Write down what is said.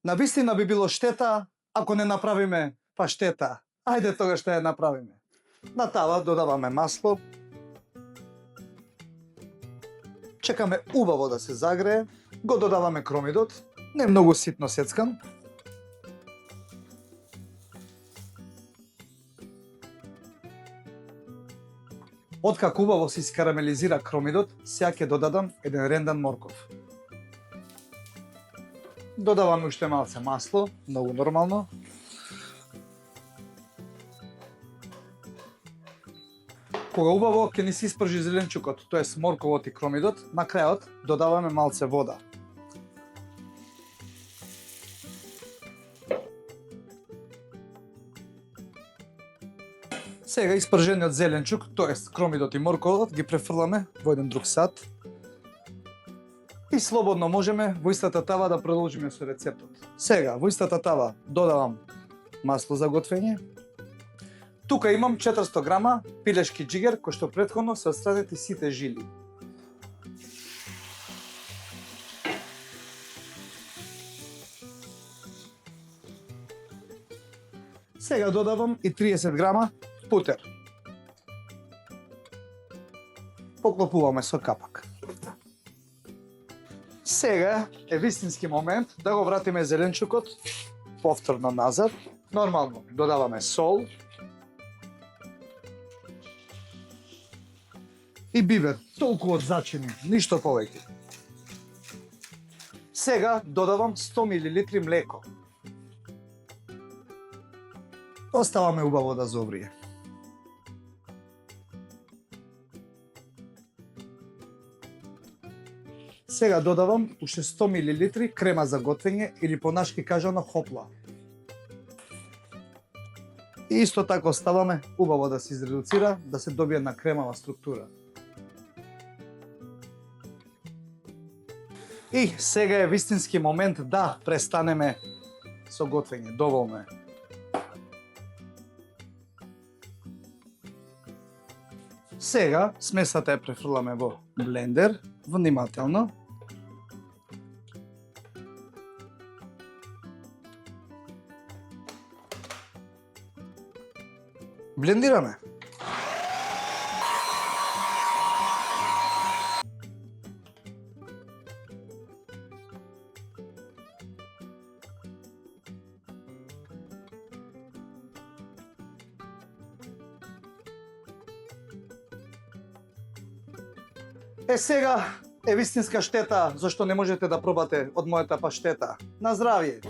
Навистина би било штета ако не направиме паштета. Ајде тогаш да ја направиме. На тава додаваме масло. Чекаме убаво да се загрее. Го додаваме кромидот, не многу ситно сецкан. Откако убаво се искарамелизира кромидот, сега ќе додадам еден рендан морков. Додаваме уште малце масло, многу нормално. Кога убаво ќе ни се испржи зеленчукот, тоест морковот и кромидот, на крајот додаваме малце вода. Сега испржениот зеленчук, тоест кромидот и морковот, ги префрламе во еден друг сат. И слободно можеме во истата тава да продолжиме со рецептот. Сега, во истата тава додавам масло за готвење. Тука имам 400 грама пилешки џигер, кој што претходно се отстранети сите жили. Сега додавам и 30 грама путер. Поклопуваме со капак. Сега е вистински момент да го вратиме зеленчукот повторно назад. Нормално додаваме сол и бибер, толку од зачини, ништо повеќе. Сега додавам 100 мл млеко. Оставаме убаво да зоврие. Сега додавам уште 100 мл крема за готвење или понашки кажано хопла. И исто така оставаме убаво да се изредуцира, да се добие една кремава структура. И сега е вистински момент да престанеме со готвење. Доволно е. Сега смесата ја префрламе во блендер, внимателно. Блендираме. Сега е вистинска штета зашто не можете да пробате од мојата паштета. На здравје!